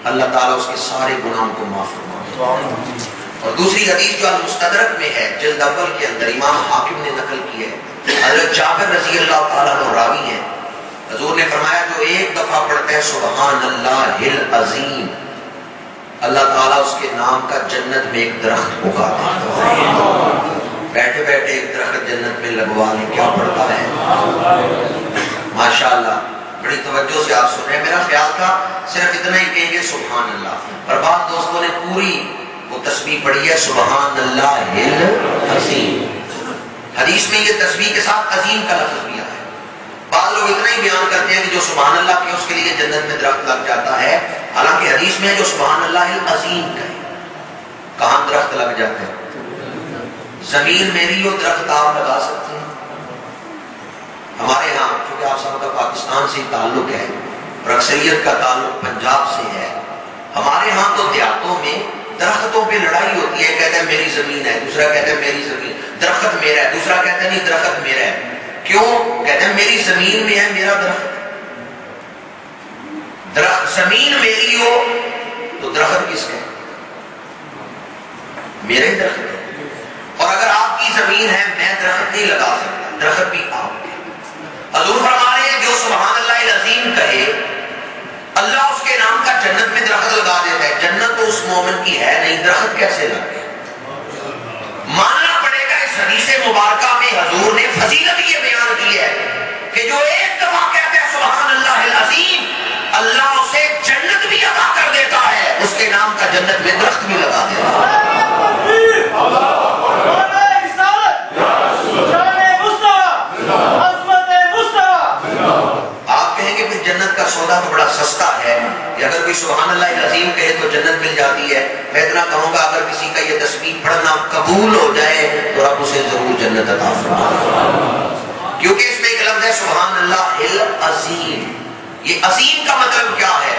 اللہ تعالیٰ اس کے سارے گناہوں کو معاف فرمائے۔ اور دوسری حدیث جو المستدرک میں ہے جلد اول کے اندر امام حاکم نے نقل کی ہے، حضرت جابر رضی اللہ تعالیٰ عنہ راوی ہیں، حضور نے فرمایا جو ایک دفعہ پڑھتا ہے سبحان اللہ العظیم، اللہ تعالیٰ اس کے نام کا جنت میں ایک درخت اگا دیتا ہے۔ بیٹھے بیٹھے ایک درخت جنت میں لگوا لیں، کیا پڑتا ہے؟ ماشاءاللہ بڑی توجہ سے آپ سن رہے ہیں۔ میرا خیال تھا صرف اتنا ہی کہیں گے سبحان اللہ، پر بعض دوستوں نے پوری وہ تسبیح پڑھی ہے سبحان اللہ العظیم۔ حدیث میں یہ تسبیح کے ساتھ عظیم کا لفظ بھی آیا ہے۔ بعض لوگ اتنا ہی بیان کرتے ہیں کہ جو سبحان اللہ کہ اس کے لیے جنت میں درخت لگ جاتا ہے، حالانکہ حدیث میں جو سبحان اللہ العظیم کہے، کہاں درخت لگ جاتے ہیں؟ زمین میری ہو درخت آپ لگا سکتے ہیں؟ ہمارے ہاں چونکہ آپ سب کا پاکستان سے تعلق ہے اور اکثریت کا تعلق پنجاب سے ہے، ہمارے ہاں تو دیہاتوں میں درختوں پہ لڑائی ہوتی ہے، کہتا ہے میری زمین ہے، دوسرا کہتا ہے میری زمین، درخت میرا ہے، دوسرا کہتا ہے نہیں درخت میرا ہے۔ کیوں؟ کہتے ہیں میری زمین میں ہے میرا درخت، درخت زمین میری ہو تو درخت کس کا ہے؟ میرا ہی درخت ہے۔ اور اگر آپ کی زمین ہے میں درخت نہیں لگا سکتا، درخت بھی آپ کے۔ حضور فرما رہے ہیں جو سبحان اللہ العظیم کہے اللہ اس کے نام کا جنت میں درخت لگا دیتا ہے۔ جنت تو اس مومن کی ہے نہیں، درخت کیسے لگ گیا؟ ماننا پڑے گا اس حدیث مبارکہ میں حضور نے فضیلت یہ بیان کی ہے کہ جو ایک دفعہ کہتے ہیں سبحان اللہ العظیم، اللہ اسے جنت بھی عطا کر دیتا ہے، اس کے نام کا جنت میں درخت بھی لگا دیتا ہے۔ آپ کہیں گے پھر جنت کا سودا تو بڑا سستا ہے کہ اگر کوئی سبحان اللہ العظیم کہے تو جنت مل جاتی ہے۔ میں اتنا کہوں گا اگر کسی کا یہ تسبیح پڑھنا قبول ہو جائے تو رب اسے ضرور جنت عطا فرمائے، کیونکہ اس میں ایک لفظ ہے سبحان اللہ العظیم۔ یہ عظیم کا مطلب کیا ہے؟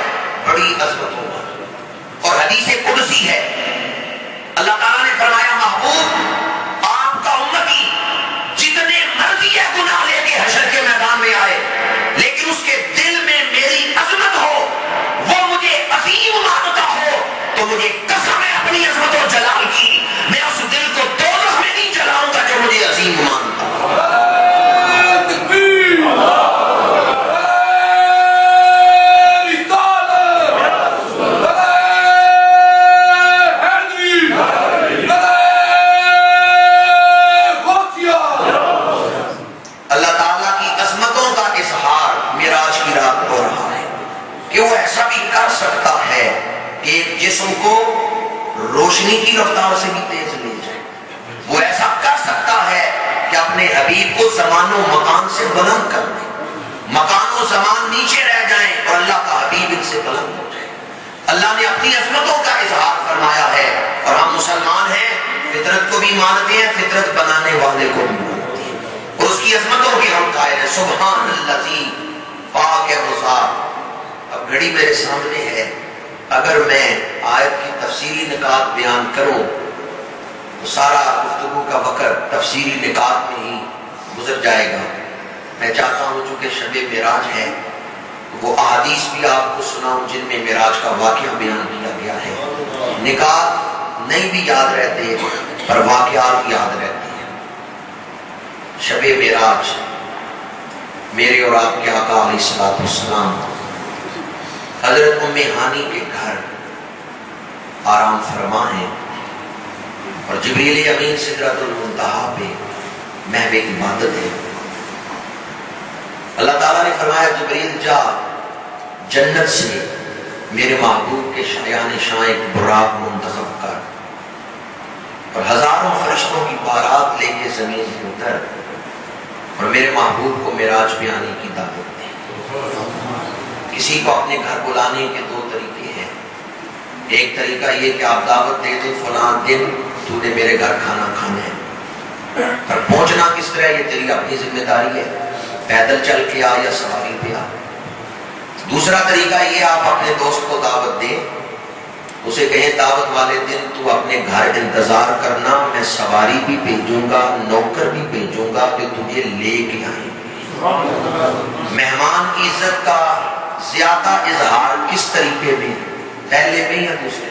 بڑی عظمت ہوگا۔ اور حدیث قدسی ہے، اللہ تعالیٰ نے فرمایا محبوب آپ کا امتی جتنے مرضی ہے گناہ لے کے حشر کے میدان میں آئے، لیکن اس کے دل میں میری عظمت ہو، وہ مجھے عظیم مانتا ہو، تو مجھے قسم ہے اپنی عظمت و جلال کی میں اس دل کو دوزخ میں نہیں جلاؤں گا جو مجھے عظیم مانتا ہو۔ جسم کو روشنی کی رفتار سے بھی تیز لے جائے، وہ ایسا کر سکتا ہے کہ اپنے حبیب کو زمان و مکان سے بلند کر دے، مکان و زمان نیچے رہ جائیں اور اللہ کا حبیب ان سے بلند ہو جائے۔ اللہ نے اپنی عظمتوں کا اظہار فرمایا ہے اور ہم مسلمان ہیں، فطرت کو بھی مانتے ہیں، فطرت بنانے والے کو بھی مانتے ہیں، اور اس کی عظمتوں کی ہم قائل ہیں۔ سبحان الذی، پاک ہے وہ ذات۔ اب گھڑی میرے سامنے ہے، اگر میں آیت کی تفسیری نکات بیان کروں تو سارا گفتگو کا وقت تفسیری نکات میں ہی گزر جائے گا۔ میں چاہتا ہوں چونکہ شب معراج ہے وہ احادیث بھی آپ کو سناؤں جن میں معراج کا واقعہ بیان کیا گیا ہے۔ نکات نہیں بھی یاد رہتے پر واقعات یاد رہتے ہیں۔ شب معراج میرے اور آپ کے آقا علیہ الصلوۃ والسلام حضرت ام ہانی کے گھر آرام فرما ہیں اور جبریل امین سدرۃ المنتہا پہ محو عبادت ہے۔ اللہ تعالیٰ نے فرمایا جبریل جا جنت سے میرے محبوب کے شایان شاہ ایک براق منتخب کر اور ہزاروں فرشتوں کی بارات لے کے زمین سے اتر اور میرے محبوب کو معراج پہ آنے کی دعوت دے۔ کسی کو اپنے گھر بلانے کے دو طریقے ہیں، ایک طریقہ یہ کہ آپ دعوت دے دو فلاں دن تو نے میرے گھر کھانا کھانا ہے، پر پہنچنا کس طرح یہ تیری اپنی ذمہ داری ہے، پیدل چل کے آ یا سواری پہ آ۔ دوسرا طریقہ یہ آپ اپنے دوست کو دعوت دیں، اسے کہیں دعوت والے دن تو اپنے گھر انتظار کرنا، میں سواری بھی بھیجوں گا نوکر بھی بھیجوں گا کہ تجھے لے کے آئیں گے۔ مہمان کی عزت کا زیادہ اظہار کس طریقے میں؟ پہلے میں یا دوسرے؟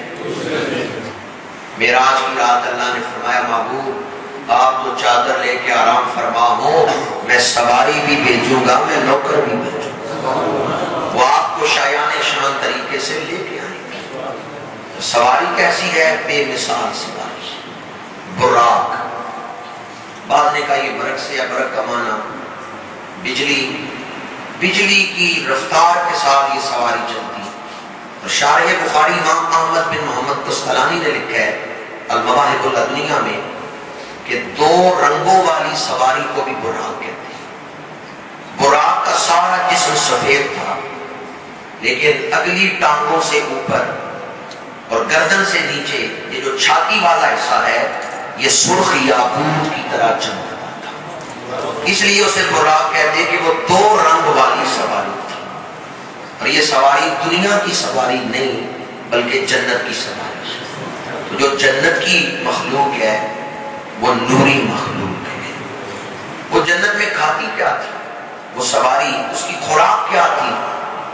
معراج کی رات اللہ نے فرمایا محبوب آپ تو چادر لے کے آرام فرما ہو، میں سواری بھی بھیجوں گا، میں نوکر بھی بھیجوں گا، وہ آپ کو شایان شان طریقے سے لے کے آئیں گے۔ سواری کیسی ہے؟ بے مثال سواری، براق۔ بعد نے کہا یہ برق سے، یا برق کا معنی بجلی کی رفتار کے ساتھ یہ سواری چلتی ہے۔ اور شارح بخاری امام احمد بن محمد قسطلانی نے لکھا ہے المواہب الادنیہ میں کہ 2 رنگوں والی سواری کو بھی براق کہتے ہیں۔ براق کا سارا جسم سفید تھا، لیکن اگلی ٹانگوں سے اوپر اور گردن سے نیچے یہ جو چھاتی والا حصہ ہے یہ سرخ یاقوت کی طرح چمکتا تھا، اس لیے اسے براق کہتے کہ وہ 2 رنگ والی سواری تھی۔ اور یہ سواری دنیا کی سواری نہیں بلکہ جنت کی سواری ہے۔ تو جو جنت کی مخلوق ہے وہ نوری مخلوق ہے۔ وہ جنت میں کھاتی کیا تھی؟ وہ سواری اس کی خوراک کیا تھی؟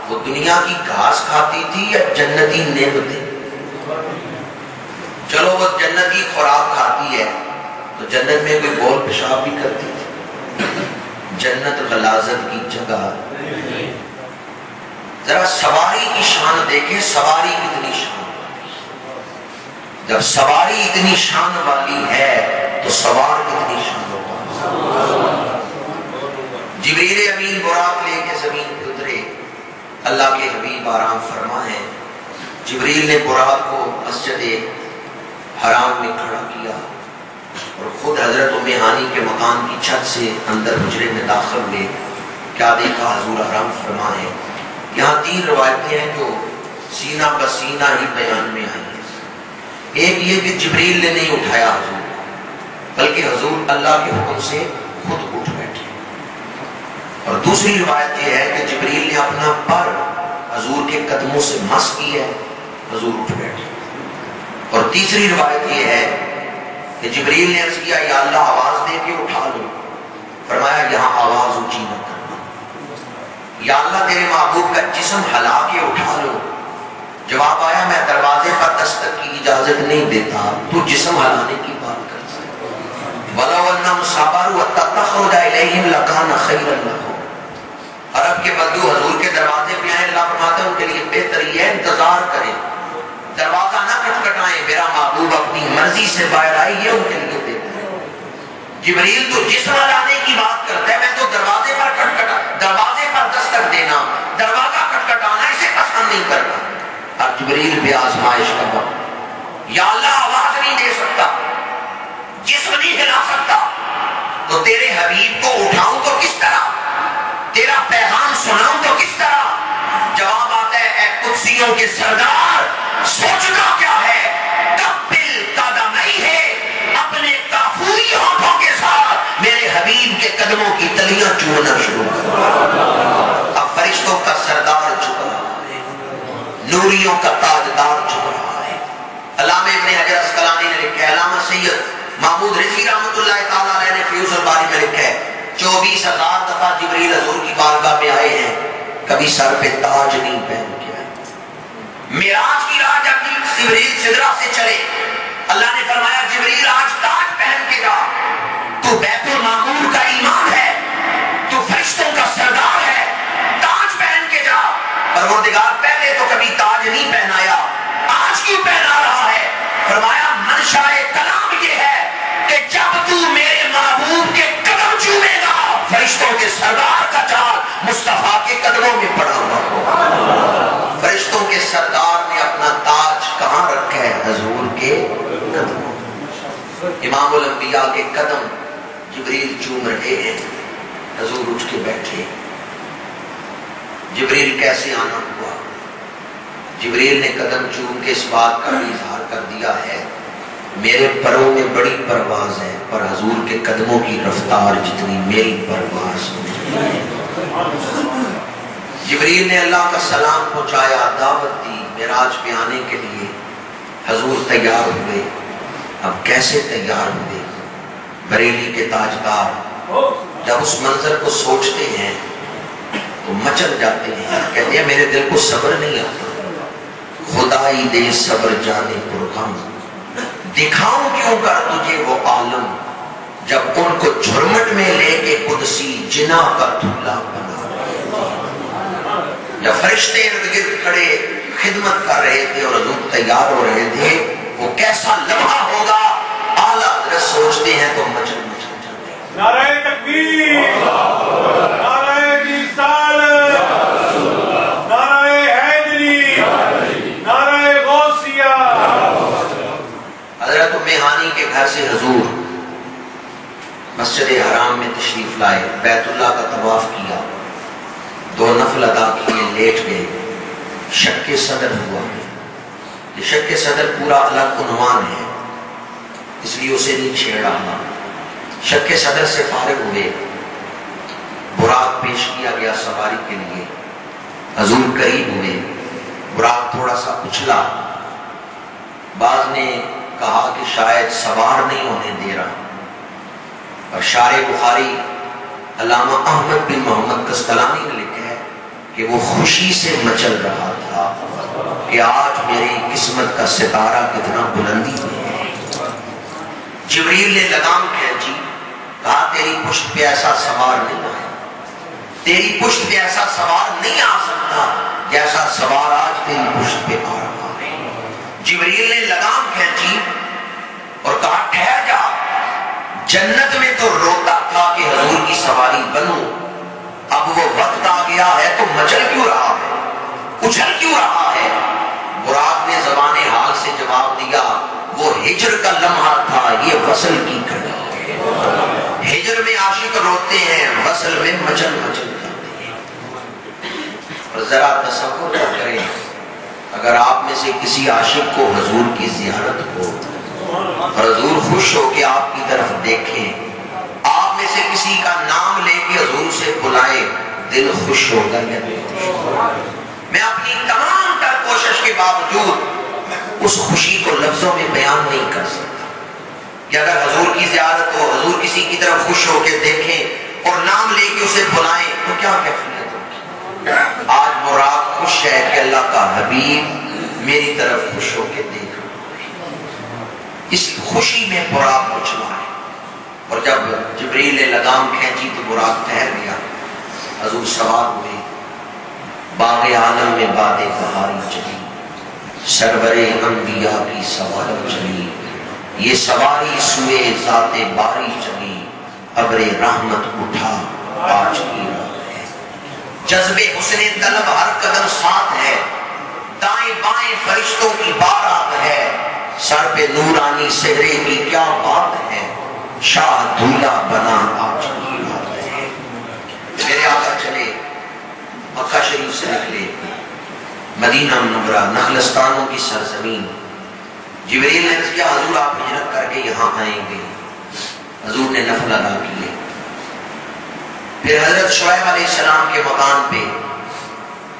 وہ دنیا کی گھاس کھاتی تھی یا جنتی نعمتیں؟ چلو وہ جنتی خوراک کھاتی ہے تو جنت میں کوئی بول پیشاب بھی کرتی تھی؟ جنت غلاظت کی جگہ۔ ذرا سواری کی شان دیکھیں، سواری کتنی شان والی۔ جب سواری اتنی شان والی ہے تو سوار کتنی شان والی۔ جبریل امین براق لے کے زمین پہ اترے، اللہ کے حبیب آرام فرما ہے۔ جبریل نے براق کو مسجد حرام میں کھڑا کیا اور خود حضرت ام ہانی کے مکان کی چھت سے اندر حجرے میں داخل ہوئے۔ کیا دیکھا؟ حضور آرام فرما ہے۔ یہاں 3 روایتیں ہیں جو سینہ بسینہ ہی بیان میں آئی ہیں۔ ایک یہ کہ جبریل نے نہیں اٹھایا حضور، بلکہ حضور اللہ کے حکم سے خود اٹھ بیٹھے۔ اور دوسری روایت یہ ہے کہ جبریل نے اپنا پر حضور کے قدموں سے مس کی ہے، حضور اٹھ بیٹھے۔ اور تیسری روایت یہ ہے کہ جبریل نے عرض کیا یا اللہ آواز دے کے اٹھا لو، فرمایا یہاں آواز اونچی نہ کرنا، یا اللہ تیرے محبوب کا جسم ہلا کے اٹھا لو۔ جواب آیا میں دروازے پر دستک کی اجازت نہیں دیتا، تو جسم ہلانے کی بات کرتا ہے۔ وَلَوْ أَنَّهُمْ صَبَرُوا حَتَّىٰ تَخْرُجَ إِلَيْهِمْ لَكَانَ خَيْرًا لَهُمْ۔ عرب کے بدو حضور کے دروازے پہ آئیں، اللہ فرماتا ہے ان کے لیے بہتر یہ ہے انتظار کریں، دروازہ نہ کھٹکھٹائیں، میرا محبوب اپنی مرضی سے باہر آئے، یہ ان کے لیے بہتر ہے۔ جبریل تو جسم ہلانے کی بات کرتا ہے، میں تو دروازے پر دستک دینا، دروازہ کھٹکھٹانا اسے پسند نہیں کرتا۔ اب جبریل بھی آزمائش کا وقت، یا اللہ آواز نہیں دے سکتا، جسم نہیں ہلا سکتا، تو تیرے حبیب کو اٹھاؤں تو کس طرح، تیرا پیغام سناؤں تو کس طرح؟ جواب آتا ہے اے قدسیوں کے سردار، سوچنا کیا ہے، کبل قدمئی ہے، اپنے کافوری ہاتھوں کے ساتھ میرے حبیب کے قدموں کی تلیاں چومنا شروع کر۔ اب فرشتوں کا سردار جھک رہا ہے، نوریوں کا تاجدار جھک رہا ہے۔ علامہ ابن حجر اسقلانی نے لکھا ہے، علامہ سید محمود رضی رحمۃ اللہ تعالیٰ علیہ نے فیوز الباری میں لکھا ہے 24,000 دفعہ جبریل حضور کی بارگاہ میں آئے ہیں، کبھی سر پہ تاج نہیں پہن کے آئے۔ معراج کی رات جب جبریل سدرہ سے چلے، اللہ نے فرمایا جبریل آج تاج پہن کے جا، تو بیت المعمور کا امام ہے، تو فرشتوں کا سردار ہے، تاج پہن کے جا۔ پروردگار پہلے تو کبھی تاج نہیں پہنایا، آج کیوں پہنا رہا ہے؟ فرمایا منشاء کلام یہ ہے کہ جب تو میرے محبوب کے قدم چومے گا، فرشتوں کے سردار کا چال مصطفیٰ کے قدموں میں پڑا ہوا ہوگا۔ فرشتوں کے سردار نے اپنا تاج کہاں رکھا ہے؟ حضور کے قدموں۔ امام الانبیاء کے قدم جبریل چوم رہے ہیں، حضور اٹھ کے بیٹھے۔ جبریل کیسے آنا ہوا؟ جبریل نے قدم چوم کے اس بات کا بھی اظہار کر دیا ہے میرے پروں میں بڑی پرواز ہے، پر حضور کے قدموں کی رفتار جتنی میری پرواز نہیں۔ جبریل نے اللہ کا سلام پہنچایا، دعوت دی معراج پہ آنے کے لیے۔ حضور تیار ہوئے۔ اب کیسے تیار ہوئے؟ بریلی کے تاجدار جب اس منظر کو سوچتے ہیں تو مچل جاتے ہیں، کہتے ہیں میرے دل کو صبر نہیں آتا، خدائی دے صبر جانے پرغم، دکھاؤں کیوں کر تجھے وہ عالم، جب ان کو جھرمٹ میں لے کے قدسی جنا کا دھلا بنا۔ جب فرشتے ارد گرد کھڑے خدمت کر رہے تھے اور حضور تیار ہو رہے تھے، وہ کیسا لمحہ ہوگا اعلیٰ حضرت سوچتے ہیں تو مچل مچل جاتے ہیں۔ نعرہ تکبیر، نعرہ رسالت، نعرہ حیدری، نعرہ غوثیہ۔ حضرت میہانی کے گھر سے حضور مسجد حرام میں تشریف لائے، بیت اللہ کا طواف کیا، 2 نفل ادا کیے، لیٹ گئے، شک صدر ہوا۔ یہ شک صدر پورا الگ عنوان ہے، اس لیے اسے نہیں چھیڑ رہا۔ شک صدر سے فارغ ہوئے، براق پیش کیا گیا سواری کے لیے، حضور قریب ہوئے، براق تھوڑا سا اچھلا، بعض نے کہا کہ شاید سوار نہیں ہونے دے رہا، اور شارح بخاری علامہ احمد بن محمد قسطلانی نے لکھا ہے کہ وہ خوشی سے مچل رہا تھا کہ آج میری قسمت کا ستارہ کتنا بلندی میں ہے۔ جبریل نے لگام کھینچی، کہا تیری پشت پہ ایسا سوار نہیں آیا، تیری پشت پہ ایسا سوار نہیں آ سکتا جیسا سوار آج تیری پشت پہ آ رہا ہے۔ جبریل نے لگام کھینچی اور کہا ٹھہر جا، جنت میں تو روتا تھا کہ حضور کی سواری بنوں، اب وہ وقت آ گیا ہے تو مچل کیوں رہا ہے، اچھل کیوں رہا ہے؟ براق نے زبان حال سے جواب دیا، وہ ہجر کا لمحہ تھا، یہ وصل کی گھڑی ہے۔ ہجر میں عاشق روتے ہیں، وصل میں مچل مچل جاتے ہیں۔ اور ذرا تصور کریں، اگر آپ میں سے کسی عاشق کو حضور کی زیارت ہو اور حضور خوش ہو کے آپ کی طرف دیکھیں، آپ میں سے کسی کا نام لے کے حضور سے بلائے، دل خوش ہوگا یا نہیں خوش ہوگا؟ میں اپنی تمام تر کوشش کے باوجود اس خوشی کو لفظوں میں بیان نہیں کر سکتا کہ اگر حضور کی زیارت ہو، حضور کسی کی طرف خوش ہو کے دیکھیں اور نام لے کے اسے بلائیں تو کیا کیفیت ہوگی؟ آج براق خوش ہے کہ اللہ کا حبیب میری طرف خوش ہو کے دیکھ رہا ہے، اس خوشی میں براق اچھلا ہے۔ اور جب جبریل نے لگام کھینچی تو براق ٹھہر گیا، حضور سوار ہوئے، باغ عالم میں باد بہاری چلی، سرور انبیاء کی سواری چلی، یہ سواری سوئے ذات باری چلی، ابر رحمت اٹھا آج کی رات ہے، جذب حسن طلب ہر قدم ساتھ ہے، دائیں بائیں فرشتوں کی بارات ہے، سر پہ نورانی سہرے کی کیا بات ہے، شاہ دھولا بنا آج کی رات ہے۔ میرے آقا چلے، مکہ شریف سے نکلے، مدینہ منورہ، نخلستانوں کی سرزمین۔ جبریل نے عرض کیا حضور آپ ہجرت کر کے یہاں آئیں گے؟ حضور نے نفل ادا کیے، پھر حضرت شعیب علیہ السلام کے مکان پہ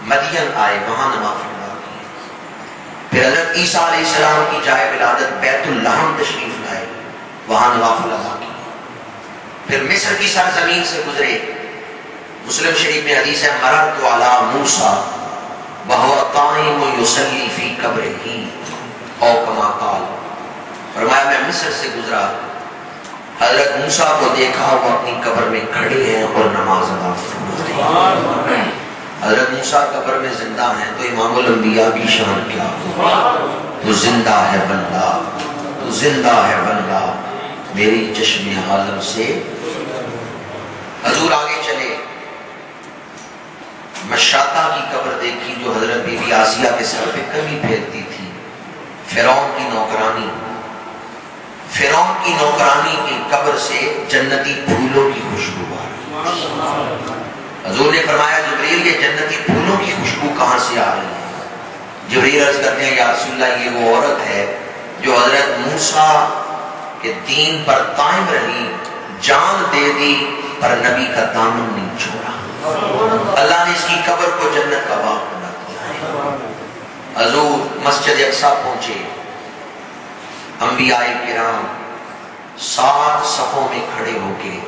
مدین آئے، وہاں نوافل ادا کیے، پھر حضرت عیسیٰ علیہ السلام کی جائے ولادت بیت اللحم تشریف لائے، وہاں نوافل ادا کیے، پھر مصر کی سرزمین سے گزرے۔ مسلم شریف میں حدیث ہے، مررت علی موسیٰ وہو قائم یصلی فی قبرہ او کما قال، فرمایا میں مصر سے گزرا، حضرت موسیٰ کو دیکھا وہ اپنی قبر میں کھڑے ہیں اور نماز ادا فرما رہے ہیں۔ حضرت موسیٰ قبر میں زندہ ہیں تو امام الانبیاء کی شان کیا ہو؟ تو زندہ ہے واللہ، تو زندہ ہے واللہ، میری چشم عالم سے۔ حضور آگے چلے، مشاطہ کی قبر دیکھی جو حضرت بی بی آسیہ کے سر پہ کمی پھیرتی تھی، فرعون کی نوکرانی، فرعون کی نوکرانی کی قبر سے جنتی پھولوں کی خوشبو آ رہی۔ حضور نے فرمایا جبریل یہ جنتی پھولوں کی خوشبو کہاں سے آ رہی ہے؟ جبریل عرض کرتے ہیں یا رسول اللہ یہ وہ عورت ہے جو حضرت موسیٰ کے دین پر قائم رہی، جان دے دی پر نبی کا دامن نہیں چھوڑا۔ اللہ نے اس کی قبر کو جنت کا باغ بنا دیا۔ حضور مسجد اقصیٰ پہنچے، انبیاء کرام 7 صفوں میں کھڑے ہو کے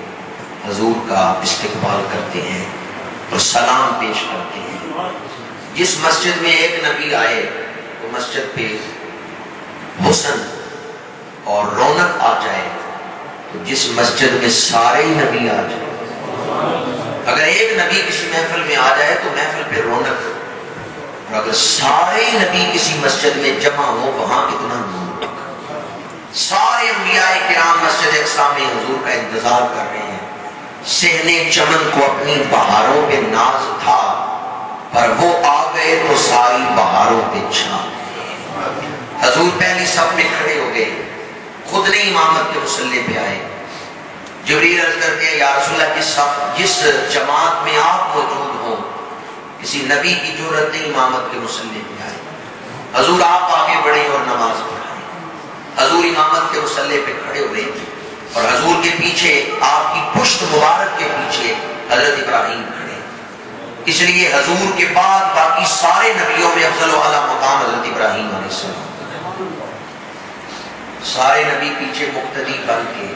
حضور کا استقبال کرتے ہیں اور سلام پیش کرتے ہیں۔ جس مسجد میں ایک نبی آئے تو مسجد پہ حسن اور رونق آ جائے، تو جس مسجد میں سارے ہی نبی آ جائے، اگر ایک نبی کسی محفل میں آ جائے تو محفل پہ رونق، اور اگر سارے ہی نبی کسی مسجد میں جمع ہو وہاں کتنا نور۔ سارے انبیاء کرام مسجد اقصیٰ میں حضور کا انتظار کر رہے ہیں۔ صحنے چمن کو اپنی بہاروں پہ ناز تھا، پر وہ آ گئے تو ساری بہاروں پہ چھا گئے۔ حضور پہلی صف میں کھڑے ہو گئے، خود نے امامت کے مصلی پہ آئے۔ جبریل عرض کرتے ہیں یا رسول اللہ جس جماعت میں آپ موجود ہوں کسی نبی کی جرأت نہیں امامت کے مصلی پہ آئے۔ حضور آپ آگے بڑھے اور نماز پڑھائیں۔ حضور امامت کے مصلی پہ کھڑے ہوئے اور حضور کے پیچھے آپ کی پشت مبارک کے پیچھے حضرت ابراہیم کھڑے۔ اس لیے حضور کے بعد باقی سارے نبیوں میں افضل و اعلیٰ مقام حضرت ابراہیم علیہ السلام۔ سارے نبی پیچھے مقتدی بن کے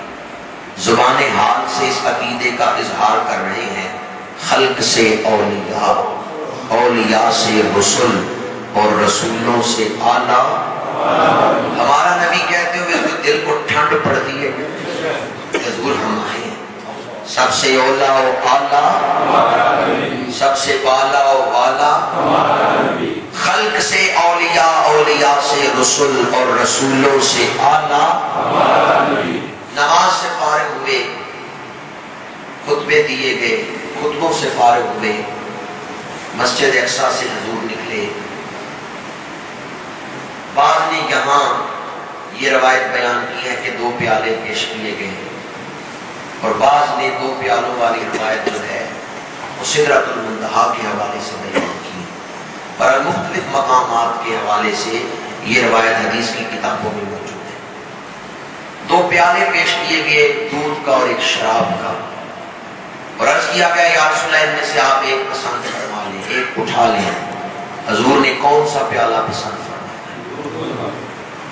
زبان حال سے اس عقیدے کا اظہار کر رہے ہیں، خلق سے اولیاء، اولیاء سے رسول اور رسولوں سے اعلیٰ۔ ہمارا نبی کہتے ہوئے اس دل کو ٹھنڈ پڑتی ہے، حضور ہم آئے ہیں، سب سے اولا و اعلیٰ، سب سے بالا و والا، خلق سے اولیاء، اولیاء سے رسول اور رسولوں سے اعلیٰ۔ نماز سے فارغ ہوئے، خطبے دیے گئے، خطبوں سے فارغ ہوئے، مسجد اقصیٰ سے حضور نکلے۔ بعض نے یہاں یہ روایت بیان کی ہے کہ 2 پیالے پیش کیے گئے، اور بعض نے 2 پیالوں والی روایت جو ہے وہ سدرۃ المنتہا کے حوالے سے بیان کی، پر مختلف مقامات کے حوالے سے یہ روایت حدیث کی کتابوں میں موجود ہے۔ 2 پیالے پیش کیے گئے، دودھ کا اور ایک شراب کا، اور عرض کیا گیا یا رسول اللہ ان میں سے آپ ایک پسند فرما لیں، ایک اٹھا لیں۔ حضور نے کون سا پیالہ پسند فرمایا؟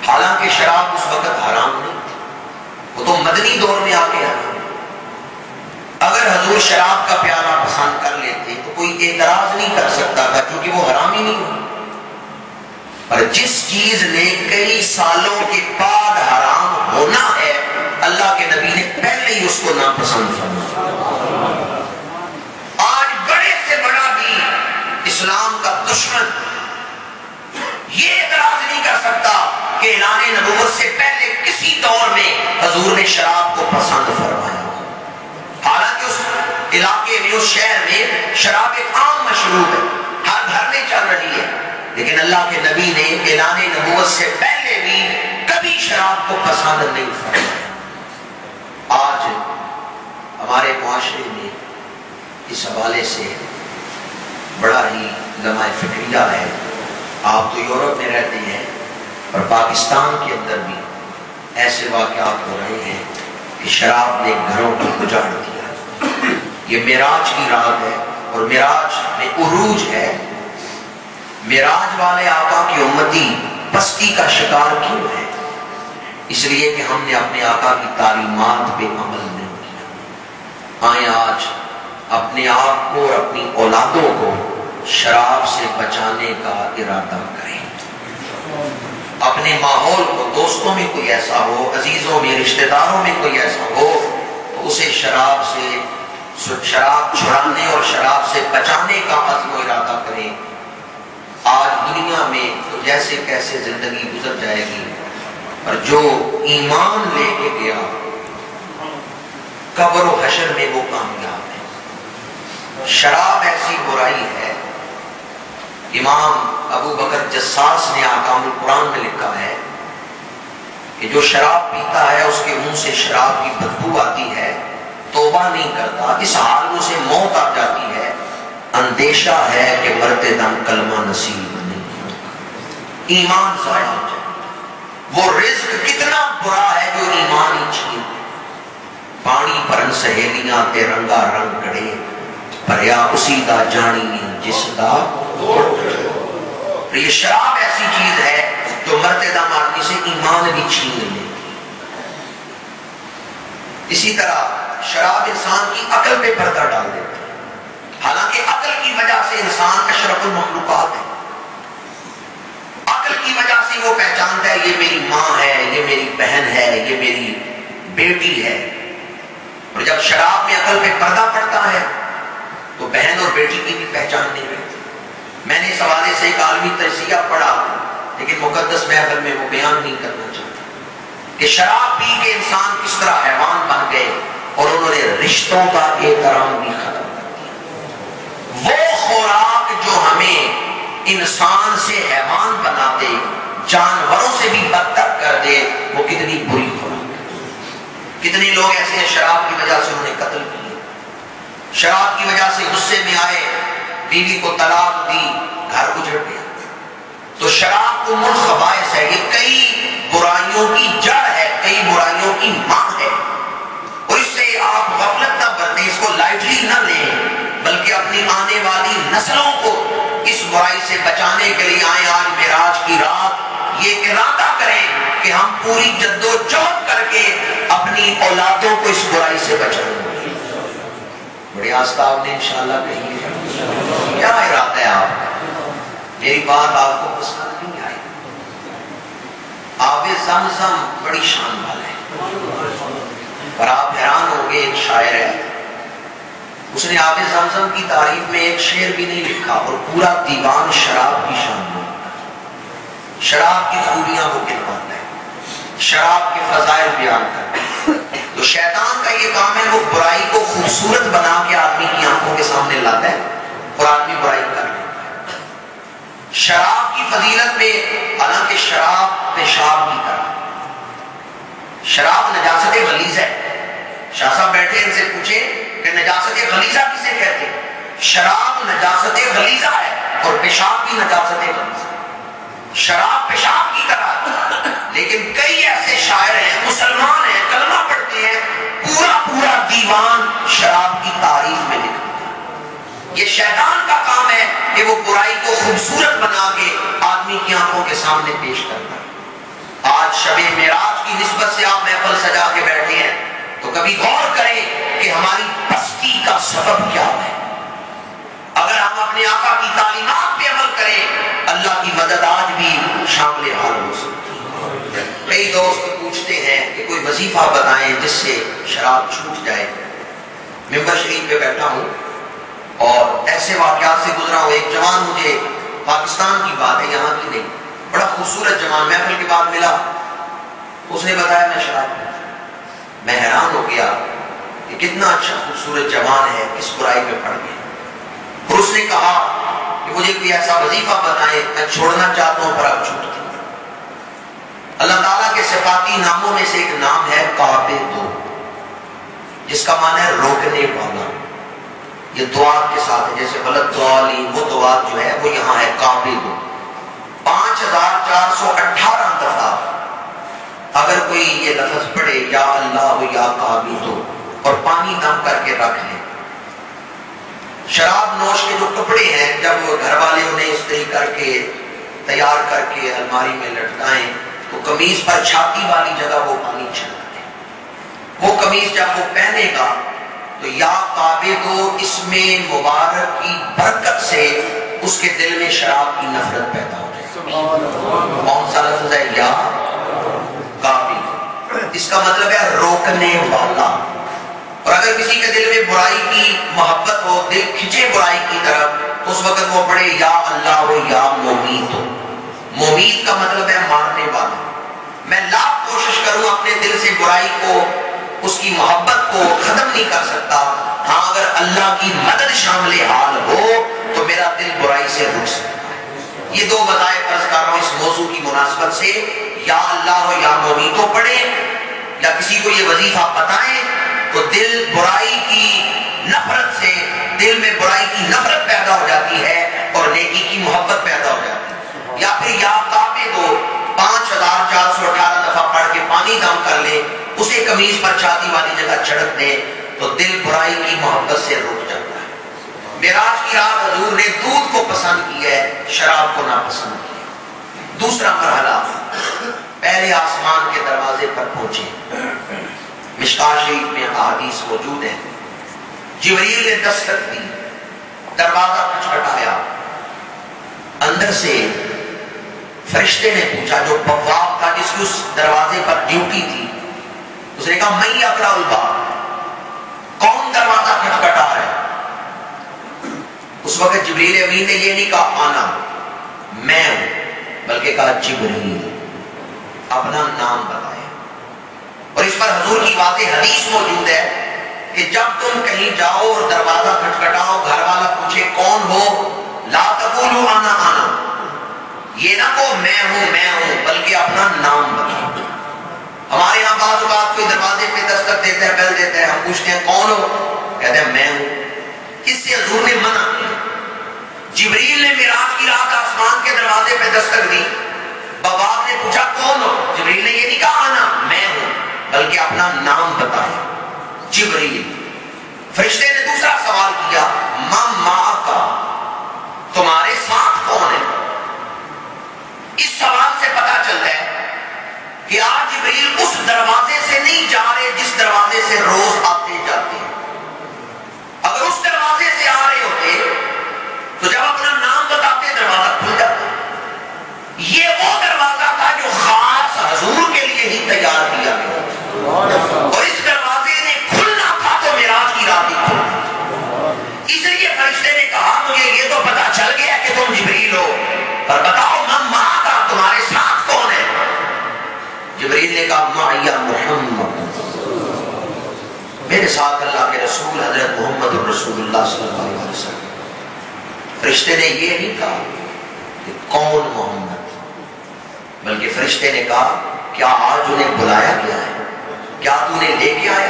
حالانکہ شراب اس وقت حرام نہیں تھی، وہ تو مدنی دور میں آ کے حرام۔ اگر حضور شراب کا پیالہ پسند کر لیتے تو کوئی اعتراض نہیں کر سکتا تھا، کیونکہ وہ حرام ہی نہیں ہوئی۔ پر جس چیز نے کئی سالوں کے بعد حرام ہونا ہے، اللہ کے نبی نے پہلے ہی اس کو ناپسند فرمایا۔ آج بڑے سے بڑا بھی اسلام کا دشمن یہ اعتراض نہیں کر سکتا کہ اعلان نبوت سے پہلے کسی دور میں حضور نے شراب کو پسند فرمایا، حالانکہ اس علاقے میں، اس شہر میں شراب ایک عام مشروب ہے، ہر گھر میں چل رہی ہے، لیکن اللہ کے نبی نے اعلان نبوت سے پہلے بھی کبھی شراب کو پسند نہیں فرمایا۔ آج ہمارے معاشرے میں اس حوالے سے بڑا ہی لمحہ فکریہ ہے۔ آپ تو یورپ میں رہتے ہیں، اور پاکستان کے اندر بھی ایسے واقعات ہو رہے ہیں کہ شراب نے گھروں کو اجاڑ دیا۔ یہ معراج کی رات ہے، اور معراج میں عروج ہے۔ معراج والے آقا کی امتی پستی کا شکار کیوں ہے؟ اس لیے کہ ہم نے اپنے آقا کی تعلیمات پہ عمل نہیں کیا۔ آئیں آج اپنے آپ کو اور اپنی اولادوں کو شراب سے بچانے کا ارادہ کریں۔ اپنے ماحول کو، دوستوں میں کوئی ایسا ہو، عزیزوں میں، رشتہ داروں میں کوئی ایسا ہو، تو اسے شراب چھڑانے اور شراب سے بچانے کا عزم و ارادہ کریں۔ آج دنیا میں تو جیسے کیسے زندگی گزر جائے گی، اور جو ایمان لے کے گیا قبر و حشر میں وہ کامیاب ہے۔ شراب ایسی برائی ہے، امام ابو بکر جساس نے احکام القرآن میں لکھا ہے کہ جو شراب پیتا ہے اس کے منہ سے شراب کی بدبو آتی ہے، توبہ نہیں کرتا، اس حال میں اسے موت آ جاتی ہے، اندیشہ ہے کہ مرتے دم کلمہ نصیب نہیں ہوگا، ایمان ضائع ہو جائے۔ وہ رزق کتنا برا ہے جو ایمان ہی چھین لے۔ پانی پرن سہیلیاں تے رنگا رنگ کڑے، پریا اسی دا جانی جس دا۔ یہ شراب ایسی چیز ہے جو مرتے دم آدمی سے ایمان بھی چھین لے۔ اسی طرح شراب انسان کی عقل پہ پردہ ڈال دیتا ہے، حالانکہ عقل کی وجہ سے انسان اشرف المخلوقات ہے۔ عقل عقل کی وجہ سے وہ پہچانتا ہے یہ میری ماں ہے، یہ میری بہن ہے، یہ میری بیٹی ہے. اور جب شراب میں عقل پہ پردہ پڑتا ہے تو بہن اور بیٹی کی بھی پہچان نہیں رہتی. میں نے اس حوالے سے ایک عالمی تجزیہ پڑھا لیکن مقدس محفل میں وہ بیان نہیں کرنا چاہتا کہ شراب پی کے انسان کس طرح حیوان بن گئے اور انہوں نے رشتوں کا احترام بھی ختم کر دیا. وہ خوراک جو ہمیں انسان سے حیوان بنا دے، جانوروں سے بھی بدتر کر دے، وہ کتنی بری خوراک ہے. کتنے لوگ ایسے ہیں شراب کی وجہ سے انہوں نے قتل کیے، شراب کی وجہ سے غصے میں آئے، بیوی کو طلاق دی، گھر اجڑ گیا. تو شراب ام الخبائث ہے، یہ کئی برائیوں کی جڑ ہے، کئی برائیوں کی ماں ہے. اور اس سے آپ غفلت نہ برتیں، اس کو لائٹلی نہ لیں، بلکہ اپنی آنے والی نسلوں کو اس برائی سے بچانے کے لیے آئیں. آج معراج کی رات یہ ارادہ کریں کہ ہم پوری جدوجہد کر کے اپنی اولادوں کو اس برائی سے بچائیں. بڑے آستاب نے انشاءاللہ کہی ہے. کیا ارادہ ہے آپ کا؟ میری بات آپ کو پسند نہیں آئی. آب زمزم بڑی شان والا ہے، اور آپ حیران ہوں گے. ایک شاعر ہے، اس نے آب زمزم کی تعریف میں ایک شعر بھی نہیں لکھا اور پورا دیوان شراب کی شان میں لکھا. شراب کی خوبیاں وہ گنواتا ہے، شراب کے فضائل بیان کرتا ہے. تو شیطان کا یہ کام ہے، وہ برائی کو خوبصورت بنا کے آدمی کی آنکھوں کے سامنے لاتا ہے اور آدمی برائی کر لیتا ہے. شراب کی فضیلت میں، حالانکہ شراب پیشاب کی طرح، شراب نجاست غلیظ ہے. شاہ صاحب بیٹھے ان سے پوچھیں کہ نجاست غلیظہ کسے کہتے ہیں؟ شراب نجاست غلیظہ ہے اور پیشاب بھی نجاست غلیظہ. شراب پیشاب کی طرح. لیکن کئی ایسے شاعر ہیں، مسلمان ہیں، کلمہ پڑھتے ہیں، پورا پورا دیوان شراب کی تعریف میں لکھتے ہیں. یہ شیطان کا کام ہے کہ وہ برائی کو خوبصورت بنا کے آدمی کی آنکھوں کے سامنے پیش کرتا ہے. آج شب معراج کی نسبت سے آپ محفل سجا کے بیٹھے ہیں تو کبھی غور کریں کہ ہماری پستی کا سبب کیا ہے. اگر ہم اپنے آقا کی تعلیمات پہ عمل کریں، اللہ کی مدد آج بھی شامل حال ہو سکتی ہے. کئی دوست پوچھتے ہیں کہ کوئی وظیفہ بتائیں جس سے شراب چھوٹ جائے. ممبر شریف پہ بیٹھا ہوں اور ایسے واقعات سے گزرا ہوں. ایک جوان، مجھے پاکستان کی بات ہے، یہاں کی نہیں، بڑا خوبصورت جوان محفل کے بعد ملا. اس نے بتایا میں شراب پیتا. میں حیران ہو گیا کہ کتنا اچھا خوبصورت جوان ہے، کس برائی میں پڑ گیا. اور اس نے کہا کہ مجھے کوئی ایسا وظیفہ بتائیں، میں چھوڑنا چاہتا ہوں پر اب چھوٹتی ہوں. اللہ تعالیٰ کے صفاتی ناموں میں سے ایک نام ہے قابض، جس کا معنی ہے روکنے والا. یہ دعا کے ساتھ ہے، جیسے غلط دعالی، وہ دعا جو ہے وہ یہاں ہے قابض. 5418 دفعہ اگر کوئی یہ لفظ پڑھے یا اللہ یا قابض اور پانی دم کر کے رکھ لے. شراب نوش کے جو کپڑے ہیں، جب گھر والے انہیں استری کر کے تیار کر کے الماری میں لٹکائیں تو قمیض پر چھاتی والی جگہ وہ پانی چھڑکا دیں. وہ قمیض جب وہ پہنے گا تو یا قابض، اس میں مبارک کی برکت سے اس کے دل میں شراب کی نفرت پیدا ہو جائے. کون سا لفظ ہے؟ یا قابض. اس کا مطلب ہے روکنے والا. اور اگر کسی کے دل میں برائی کی محبت ہو، دل کھچے برائی کی طرف، تو اس وقت وہ پڑھے یا اللہ ہو یا ممیت ہو. ممیت کا مطلب ہے مارنے والا. میں لاکھ کوشش کروں اپنے دل سے برائی کو، اس کی محبت کو ختم نہیں کر سکتا. ہاں اگر اللہ کی مدد شامل حال ہو تو میرا دل برائی سے رک سکتا ہے. یہ دو وظائف فرض کر رہا ہوں اس موضوع کی مناسبت سے. یا اللہ ہو یا ممیت ہو پڑھیں، یا کسی کو یہ وظیفہ بتائیں تو دل برائی کی نفرت سے، دل میں برائی کی نفرت پیدا ہو جاتی ہے اور نیکی کی محبت پیدا ہو جاتی ہے. یا پھر یا قابض ہو 5418 دفعہ پڑھ کے پانی دم کر لے، اسے قمیض پر چھاتی والی جگہ چھڑک دے تو دل برائی کی محبت سے رک جاتا ہے. معراج کی رات حضور نے دودھ کو پسند کیا ہے، شراب کو ناپسند کیا. دوسرا مرحلہ، پہلے آسمان کے دروازے پر پہنچے. مشکاہ شریف میں احادیث موجود ہیں. جبریل نے دستک دی، دروازہ کھٹکھٹایا، اندر سے فرشتے نے پوچھا جو بواب تھا جس کی اس دروازے پر ڈیوٹی تھی، اس نے کہا میں اقرأ الباب، کون دروازہ کھٹکھٹا رہا ہے؟ اس وقت جبریل امین نے یہ نہیں کہا آنا میں ہوں، بلکہ کہا جبریل، اپنا نام بتایا۔ اور اس پر حضور کی واضح حدیث موجود ہے کہ جب تم کہیں جاؤ اور دروازہ کھٹکھٹاؤ، گھر والا پوچھے کون ہو، لا تقولوا انا انا، یہ نہ کہو میں ہوں، بلکہ اپنا نام بتاؤ۔ ہمارے یہاں بعض اوقات کوئی دروازے پہ دستک دیتا ہے، بیل دیتا ہے، ہم پوچھتے ہیں کون ہو، کہتے ہیں میں ہوں۔ اس سے حضور نے منع کیا۔ جبریل نے معراج کی رات آسمان کے دروازے پہ دستک دی، بواب نے پوچھا کون ہو، جبریل نے یہ نہیں کہا آنا میں ہوں، بلکہ اپنا نام بتایا جبریل۔ فرشتے نے دوسرا سوال کیا من معک، تمہارے ساتھ کون ہے؟ اس سوال سے پتا چلتا ہے کہ آج جبریل اس دروازے سے نہیں جا رہے جس دروازے سے روز آتے جاتے ہیں۔ اگر اس دروازے سے آ رہے ہوتے تو جب اپنا نام بتاتے دروازہ کھل جاتا۔ یہ وہ دروازہ تھا جو خاص حضور کے لیے ہی تیار کیا گیا، اور اس دروازے نے کھلنا تھا تو معراج کی رات ہی کھلنا۔ اس لیے فرشتے نے کہا مجھے یہ تو پتا چل گیا کہ تم جبریل ہو، پر بتاؤ من معک، تمہارے ساتھ کون ہے؟ جبریل نے کہا معی محمد، میرے ساتھ اللہ کے رسول حضرت محمد رسول اللہ صلی اللہ علیہ وسلم۔ فرشتے نے یہ نہیں کہا کہ کون محمد، بلکہ فرشتے نے کہا کیا آج انہیں بلایا گیا ہے، کیا تو انہیں لے کے آیا؟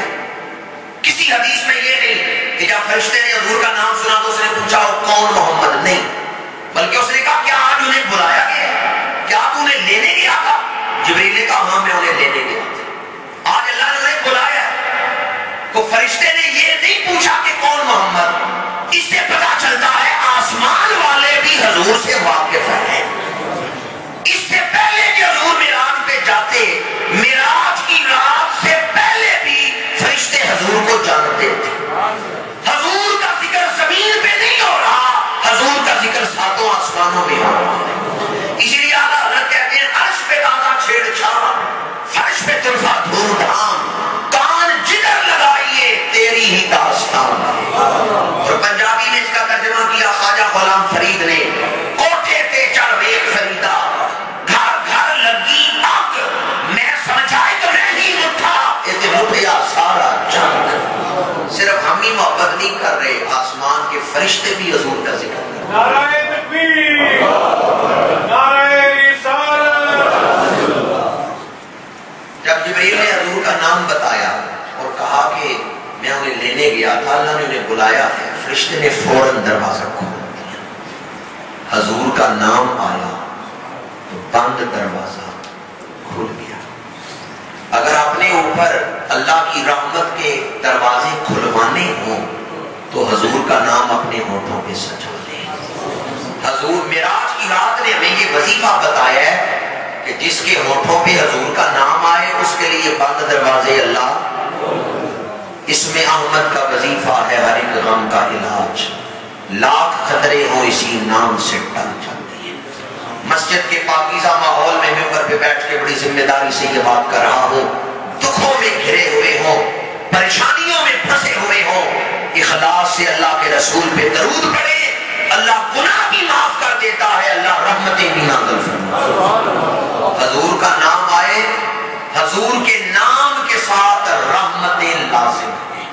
کسی حدیث میں یہ نہیں کہ جب فرشتے نے حضور کا نام سنا تو اس نے پوچھا کون محمد، نہیں، بلکہ اس نے کہا کیا آج انہیں بلایا گیا ہے، کیا تو انہیں لینے گیا تھا؟ جبریل نے کہا ہاں میں انہیں لینے گیا تھا، آج اللہ نے انہیں بلایا ہے۔ تو فرشتے نے یہ نہیں پوچھا کہ کون محمد، اس سے پتا چلتا ہے آسمان والے بھی حضور سے واقف ہیں۔ اس سے پہلے کہ حضور معراج پہ جاتے، معراج کی رات سے پہلے بھی فرشتے حضور کو جانتے تھے۔ حضور کا ذکر زمین پہ نہیں ہو رہا، حضور کا ذکر ساتوں آسمانوں میں ہو رہا ہے۔ اسی لیے اعلیٰ حضرت کہتے ہیں عرش پہ تازہ چھیڑ چھاڑ، فرش پہ تلفا دھوم دھام، کان جدھر لگائیے تیری ہی داستان۔ اور پنجابی میں اس کا ترجمہ کیا خواجہ غلام فرید نے، کوٹھے پہ چڑھ ویکھ فریدا، گھر گھر لگی آگ، میں سمجھائے تو نہیں مٹھا، یہ مٹھیا سارا جنگ۔ صرف ہم ہی محبت نہیں کر رہے، آسمان کے فرشتے بھی حضور کا ذکر کر رہے۔ نعرہ تکبیر، نعرہ رسالت۔ جب جبریل نے حضور کا نام بتایا اور کہا کہ میں انہیں لینے گیا تھا، اللہ نے انہیں بلایا ہے، فرشتے نے فوراً دروازہ کھول دیا۔ حضور کا نام آیا تو بند دروازہ کھل گیا۔ اگر اپنے اوپر اللہ کی رحمت کے دروازے کھلوانے ہوں تو حضور کا نام اپنے ہونٹوں پہ سجا لیں۔ حضور معراج کی رات نے ہمیں یہ وظیفہ بتایا ہے کہ جس کے ہونٹوں پہ حضور کا نام آئے اس کے لیے بند دروازے اللہ۔ اس میں احمد کا وظیفہ ہے ہر ایک غم کا علاج، لاکھ خطرے ہوں اسی نام سے ٹل جاتی ہے۔ مسجد کے پاکیزہ ماحول میں ممبر پہ بیٹھ کے بڑی ذمہ داری سے یہ بات کر رہا ہوں، دکھوں میں گھرے ہوئے ہوں، پریشانیوں میں پھنسے ہوئے ہوں، اخلاص سے اللہ کے رسول پہ درود پڑھے، اللہ گناہ بھی معاف کر دیتا ہے، اللہ رحمتیں بھی نازل فرماتا۔ حضور کا نام آئے، حضور کے نام کے ساتھ رحمتیں لازم ہیں۔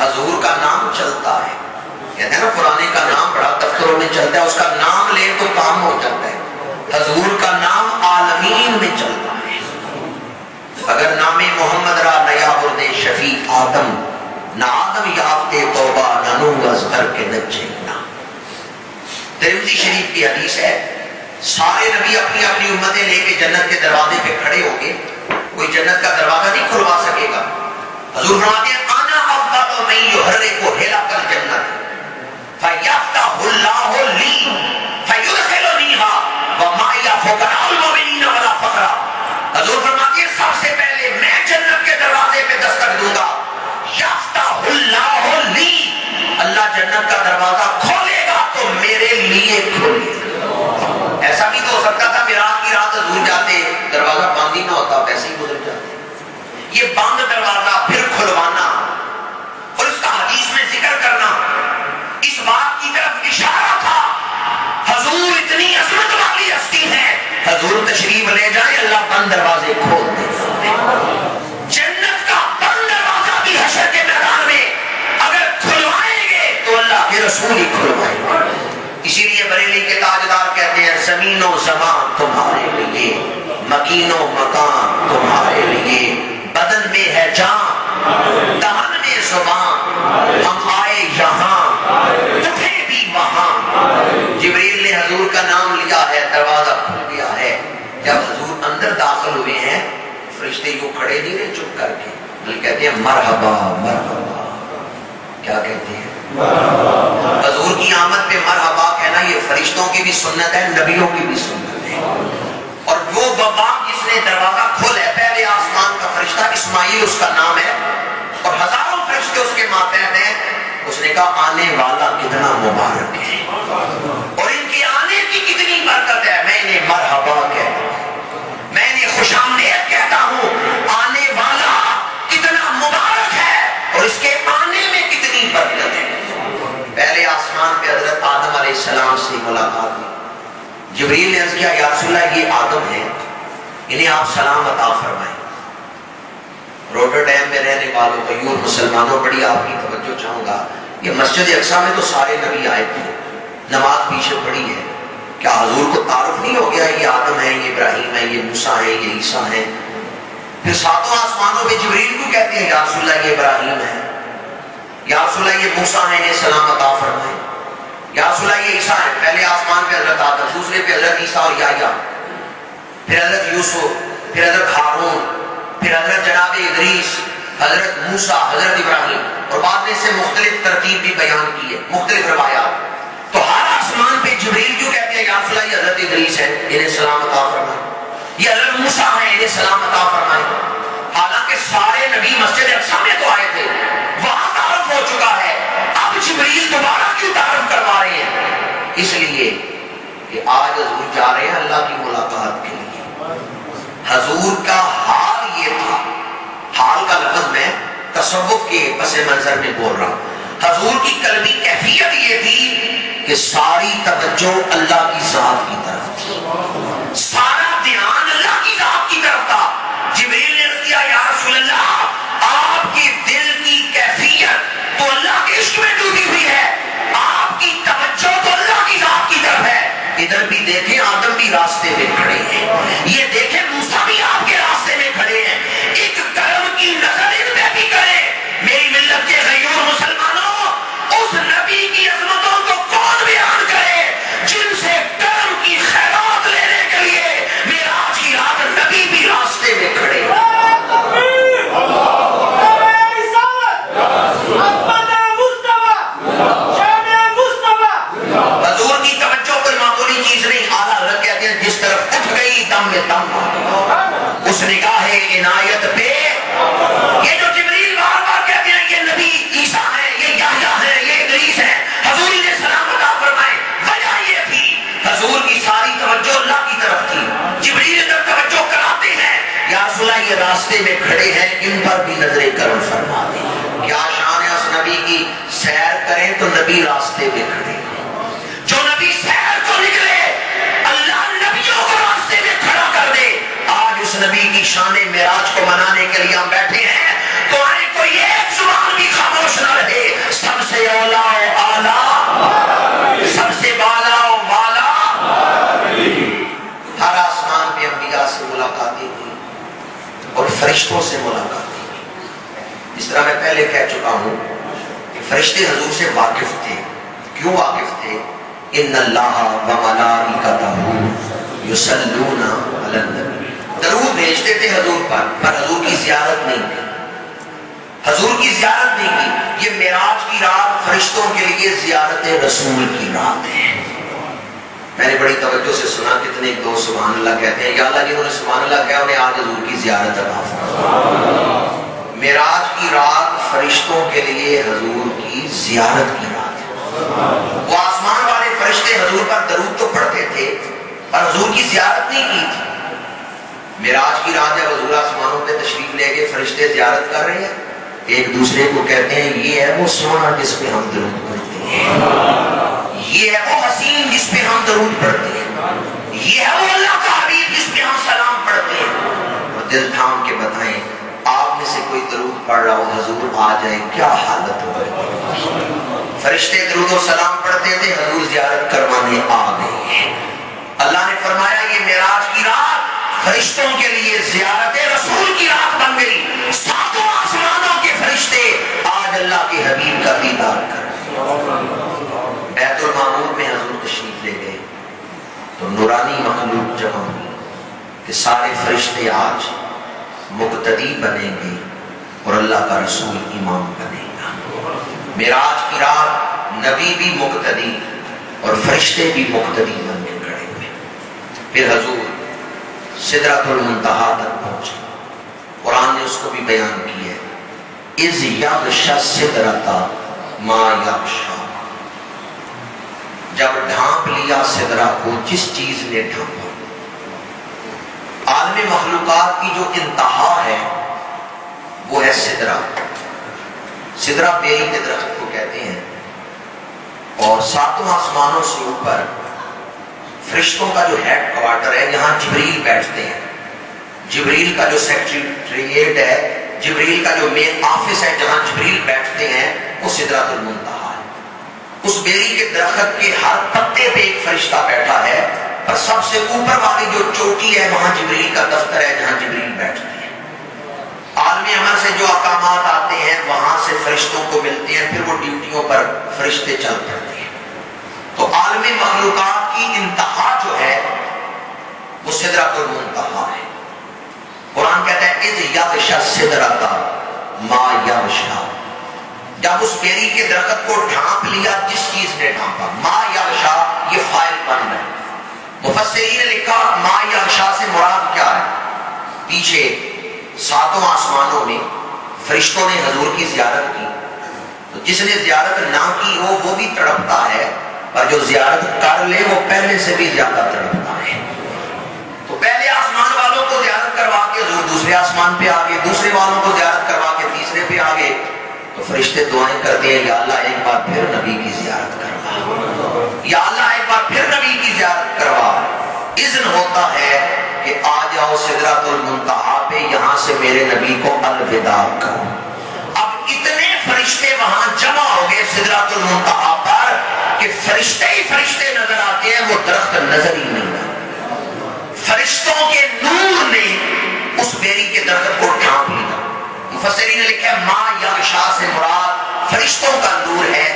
حضور کا نام چلتا ہے، کہتے ہیں نا فلانے کا نام بڑا دفتروں میں چلتا ہے، اس کا نام لے تو کام ہو جاتا ہے۔ حضور کا نام عالمین میں چلتا ہے۔ اگر نام محمد را نیا برد شفیع آدم، نہ آدم یافتے توبہ نہ نوح از گھر کے نجینا۔ ترمذی شریف کی حدیث ہے، سارے نبی اپنی اپنی امتیں لے کے جنت کے دروازے پہ کھڑے ہوں گے، کوئی جنت کا دروازہ نہیں کھلوا سکے گا۔ حضور فرماتے ہیں انا افضل من یحرک حلق الجنت فیفتح اللہ لی فیدخلنیہا ومعی فقراء المؤمنین ولا فقرا۔ حضور فرماتے ہیں سب سے پہلے میں جنت کے دروازے پہ دستک دوں گا، یفتح اللہ لی، اللہ جنت کا دروازہ کھولے گا تو میرے لیے کھولے گا۔ ایسا بھی تو ہو سکتا تھا معراج کی رات بھی نہ ہوتا ویسے ہی گزر جاتے. یہ بند دروازہ پھر کھلوانا اور اس کا حدیث میں ذکر کرنا اس بات کی طرف اشارہ تھا. حضور اتنی عظمت والی ہستی ہے, حضور تشریف لے جائیں اللہ بند دروازے کھول دے. جنت کا بند دروازہ بھی حشر کے میدان میں اگر کھلوائیں گے تو اللہ کے رسول ہی کھلوائیں گے. اسی لیے بریلی کے تاجدار کہتے ہیں زمین و زمان تمہارے لیے, مکین و مکان تمہارے لیے, بدن میں ہے جان دہن میں زبان, ہم آئے یہاں اٹھے بھی وہاں. جبریل نے حضور کا نام لیا ہے, دروازہ کھل گیا ہے. جب حضور اندر داخل ہوئے ہیں فرشتے یوں کھڑے نہیں رہے چپ کر کے, بلکہ کہتے ہیں مرحبا مرحبا. کیا کہتے ہیں؟ حضور کی آمد پہ مرحبا کہنا یہ فرشتوں کی بھی سنت ہے, نبیوں کی بھی سنت ہے. اور وہ بابا جس نے دروازہ کھولا ہے پہلے آسمان کا فرشتہ اسماعیل اس کا نام ہے, اور ہزاروں فرشتے اس کے ماتحت ہیں. اس نے کہا آنے والا کتنا مبارک ہے اور ان کے آنے کی کتنی برکت ہے. میں انہیں مرحبا کہتا ہوں, میں انہیں خوش آمدید کہتا ہوں. آنے والا کتنا مبارک ہے اور اس کے آنے میں کتنی برکت ہے. پہلے آسمان پہ حضرت آدم علیہ السلام سے ملاقات ہوئی. جبریل نے عرض کیا یا رسول اللہ یہ آدم ہیں, انہیں آپ سلام عطا فرمائیں. روٹرڈیم میں رہنے والوں کو یوں مسلمانوں بڑی آپ کی توجہ چاہوں گا, یہ مسجد اقصی میں تو سارے نبی آئے تھے, نماز پیچھے پڑی ہے. کیا حضور کو تعارف نہیں ہو گیا یہ آدم ہے, یہ ابراہیم ہے, یہ موسیٰ ہے, یہ عیسیٰ ہے؟ پھر ساتوں آسمانوں پہ جبریل کو کہتے ہیں یا رسول اللہ یہ ابراہیم ہے, یا رسول اللہ یہ موسیٰ ہے, انہیں سلام عطا فرمائیں. یا رسول اللہ یہ عیسیٰ ہے. پہلے آسمان پہ حضرت آدم, دوسرے پہ حضرت عیسیٰ اور یحییٰ, پھر حضرت یوسف, پھر حضرت ہارون, پھر حضرت جناب ادریس, حضرت موسیٰ, حضرت ابراہیم, اور بعد میں سے مختلف ترتیب بھی بیان کی ہے, مختلف روایات. تو ہر آسمان پہ جبریل کیوں کہتے ہیں یا رسول اللہ یہ حضرت ادریس ہے, انہیں سلام عطا فرمائیں, یہ حضرت موسیٰ ہے, انہیں سلام عطا فرمائیں. حالانکہ سارے نبی مسجد اقصی میں تو آئے تھے, وہاں تعارف ہو چکا ہے. اب جبریل دوبارہ کیوں تعارف کروا رہے ہیں؟ اس لیے کہ آج حضور جا رہے ہیں اللہ کی ملاقات کے لیے. حضور کا حال یہ تھا, حال کا لفظ میں تصوف کے پس منظر میں بول رہا ہوں. حضور کی قلبی کیفیت یہ تھی کہ ساری توجہ اللہ کی ذات کی طرف تھی, سارا دھیان اللہ کی ذات کی طرف تھا. جبریل نے عرض کیا یا رسول اللہ آپ کی دل کی کیفیت تو اللہ کے عشق میں ڈوبی ہوئی ہے, آپ کی توجہ تو اللہ کی ذات کی طرف ہے. ادھر بھی دیکھیں آدم بھی راستے میں کھڑے ہیں, یہ دیکھیں موسیٰ بھی آپ کے راستے میں کھڑے ہیں. ایک کرم کی نظر ان پہ بھی کرے. میری ملت کے غیور مسلمانوں, اس نبی کی عظمتوں کو کون بیان کرے جن سے کرم کی خیرات لینے کے لیے معراج کی رات نبی بھی راستے میں کھڑے ہیں. حضور کی توجہ کوئی معمولی چیز نہیں. اعلیٰ حضرت کہتے ہیں جس طرف اٹھ گئی دم میں دم اس نگاہ عنایت پہ. یہ جو جبریل بار بار کہتے ہیں یہ نبی عیسیٰ ہے, یہ یحییٰ ہے, یہ ادریس ہے, حضور نے سلام عطا فرمائے. وجہ یہ تھی حضور کی ساری توجہ اللہ کی طرف تھی. جبریل ادھر توجہ کراتے ہیں یا رسول اللہ یہ راستے میں کھڑے ہیں, ان پر بھی نظر کرم فرما دیں. کیا شان ہے اس نبی کی, سیر کریں تو نبی راستے میں کھڑے. جو نبی سیر کو نکلے اللہ نبیوں کو راستے میں کھڑا کر دے. آج اس نبی کی شان معراج کو منانے کے لیے ہم بیٹھے ہیں تو آئے کوئی ایک زبان بھی خاموش نہ رہے. سب سے اولا و اعلیٰ, سب سے بالا و والا. ہر آسمان پہ انبیاء سے ملاقاتیں ہوئی اور فرشتوں سے ملاقاتیں ہوئی. اس طرح میں پہلے کہہ چکا ہوں کہ فرشتے حضور سے واقف تھے. کیوں واقف تھے؟ ان اللہ و ملائکتہ یصلون علی النبی, درود بھیجتے تھے حضور پر حضور کی زیارت نہیں کی. حضور کی زیارت نہیں کی. یہ معراج کی رات فرشتوں کے لیے زیارت رسول کی رات ہے. میں نے بڑی توجہ سے سنا کتنے دوست سبحان اللہ کہتے ہیں. یا اللہ جنہوں نے سبحان اللہ کہا انہیں آج حضور کی زیارت عطا فرما. معراج کی رات فرشتوں کے لیے حضور کی زیارت کی رات ہے. وہ آسمان والے فرشتے حضور پر درود تو پڑھتے تھے پر حضور کی زیارت نہیں کی تھی. معراج کی رات جب حضور آسمانوں پہ تشریف لے کے فرشتے زیارت کر رہے ہیں، ایک دوسرے کو کہتے ہیں یہ ہے وہ سونا جس پہ ہم درود پڑھتے ہیں، یہ ہے وہ حسین جس پہ ہم درود پڑھتے ہیں، یہ ہے وہ اللہ کا حبیب جس پہ ہم سلام پڑھتے ہیں۔ اور دل تھام کے بتائیں آپ میں سے کوئی درود پڑھ رہا ہو حضور آ جائے، کیا حالت ہوگی؟ فرشتے درود و سلام پڑھتے تھے، حضور زیارت کروانے آ گئے۔ اللہ نے فرمایا یہ معراج کی رات فرشتوں کے لیے زیارت رسول کی رات بن گئی، ساتوں آسمانوں کے فرشتے آج اللہ کے حبیب کا دیدار کر رہے ہیں۔ بیت المعمور میں حضور تشریف لے گئے تو نورانی مخلوق جمع ہوئی کہ سارے فرشتے آج مقتدی بنیں گے اور اللہ کا رسول امام بنے گا۔ معراج کی رات نبی بھی مقتدی اور فرشتے بھی مقتدی بن کے کھڑے ہوئے۔ پھر حضور سدرۃ المنتہا تک پہنچے، قرآن نے اس کو بھی بیان کیا ہے، اذ یغشی السدرۃ ما یغشی، جب ڈھانپ لیا سدرہ کو جس چیز نے ڈھانپا۔ عالم مخلوقات کی جو انتہا ہے وہ ہے سدرہ۔ سدرہ بیری کے درخت کو کہتے ہیں، اور ساتوں آسمانوں سے اوپر فرشتوں کا جو ہیڈ کوارٹر ہے، یہاں جبریل بیٹھتے ہیں۔ جبریل کا جو سیکریٹریٹ ہے، جبریل کا جو مین آفس ہے جہاں جبریل بیٹھتے ہیں، وہ سدرۃ المنتہا ہے۔ اس بیری کے درخت کے ہر پتے پہ ایک فرشتہ بیٹھا ہے، اور سب سے اوپر والی جو چوٹی ہے وہاں جبریل کا دفتر ہے جہاں جبریل بیٹھتے ہیں۔ عالم عمل سے جو احکامات آتے ہیں وہاں سے فرشتوں کو ملتے ہیں، پھر وہ ڈیوٹیوں پر فرشتے چل پڑتے ہیں۔ تو عالم مخلوقات کی انتہا جو ہے وہ سدرۃ المنتہا ہے۔ قرآن کہتا ہے اذ یغشی السدرۃ ما یغشی، جب اس بیری کے درخت کو ڈھانپ لیا جس چیز نے ڈھانپا۔ ما یغشی یہ فاعل بن رہا ہے۔ مفسرین نے لکھا ما یغشی سے مراد کیا ہے؟ پیچھے ساتوں آسمانوں میں فرشتوں نے حضور کی زیارت کی، تو جس نے زیارت نہ کی ہو وہ بھی تڑپتا ہے، اور جو زیارت کر لے وہ پہلے سے بھی زیادہ تڑپتا ہے۔ تو پہلے آسمان والوں کو زیارت کروا کے حضور دوسرے آسمان پہ آگے، دوسرے والوں کو زیارت کروا کے تیسرے پہ آگے، تو فرشتے دعائیں کرتے ہیں یا اللہ ایک بار پھر نبی کی زیارت کروا، یا اللہ ایک بار پھر نبی کی زیارت کروا۔ اذن ہوتا ہے کہ آ جاؤ سدرۃ المنتہا پہ، یہاں سے میرے نبی کو الوداع کرو۔ اب اتنے فرشتے وہاں جمع ہو گئے سدرۃ المنتہا پر کہ فرشتے ہی فرشتے نظر آتے ہیں، وہ درخت نظر ہی نہیں آتا۔ فرشتوں کے نور نے اس بیری کے درخت کو ڈھانپ لیا۔ مفسرین نے لکھا ہے ما یغشی سے مراد فرشتوں کا نور ہے۔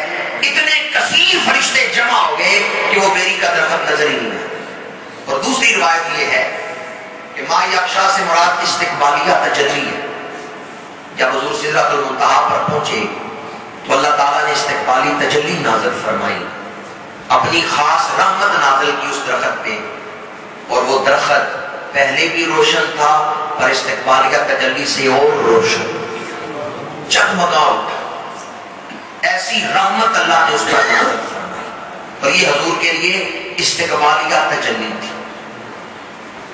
اتنے کثیر فرشتے جمع ہو گئے کہ وہ بیری کا درخت نظر ہی نہیں آتا۔ اور دوسری روایت یہ ہے کہ ما یغشی سے مراد استقبالیہ تجلی ہے۔ جب حضور سدرۃ المنتہا پر پہنچے تو اللہ تعالیٰ نے استقبالی تجلی نازل فرمائی، اپنی خاص رحمت نازل کی اس درخت پہ، اور وہ درخت پہلے بھی روشن تھا اور استقبالیہ تجلی سے اور روشن جگمگا اٹھا۔ ایسی رحمت اللہ نے اس پر نازل فرمائی، اور یہ حضور کے لیے استقبالیہ تجلی تھی۔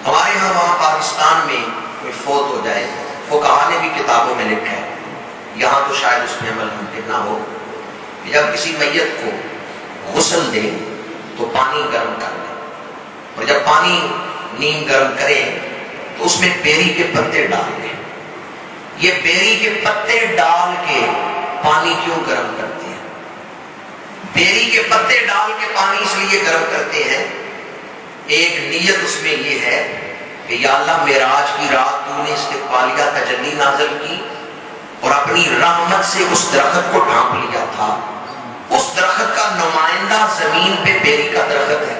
ہمارے یہاں وہاں پاکستان میں کوئی فوت ہو جائے، فقہا نے بھی کتابوں میں لکھا ہے، یہاں تو شاید اس میں عمل ممکن نہ ہو، کہ جب کسی میت کو غسل دے تو پانی گرم کر لیں، اور جب پانی نیم گرم کریں تو اس میں بیری کے پتے ڈال دیں۔ یہ بیری کے پتے ڈال کے پانی کیوں گرم کرتے ہیں؟ بیری کے پتے ڈال کے پانی اس لیے گرم کرتے ہیں، ایک نیت اس میں یہ ہے کہ یا اللہ معراج کی رات تو نے استقبالیہ تجلی نازل کی اور اپنی رحمت سے اس درخت کو ڈھانپ لیا تھا۔ اس درخت کا نمائندہ زمین پہ بیری کا درخت ہے،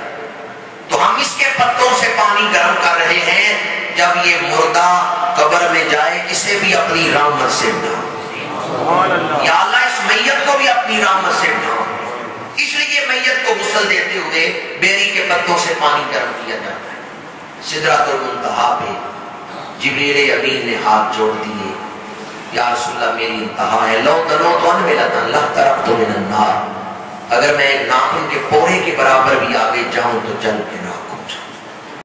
تو ہم اس کے پتوں سے پانی گرم کر رہے ہیں، جب یہ مردہ قبر میں جائے اسے بھی اپنی رحمت سے ڈھانپ، یا اللہ اس میت کو بھی اپنی رحمت سے ڈھانپ۔ اس لیے میت کو غسل دیتے ہوئے بیری کے پتوں سے پانی گرم کیا جاتا ہے۔ سدرۃ المنتہا پہ جبریل امین نے ہاتھ جوڑ دیے، یا رسول اللہ میری انتہا ہے، لو دنو تو انویلتا لہترقت من النار، اگر میں ایک ناخن کے پورے کے برابر بھی آگے جاؤں تو جل کے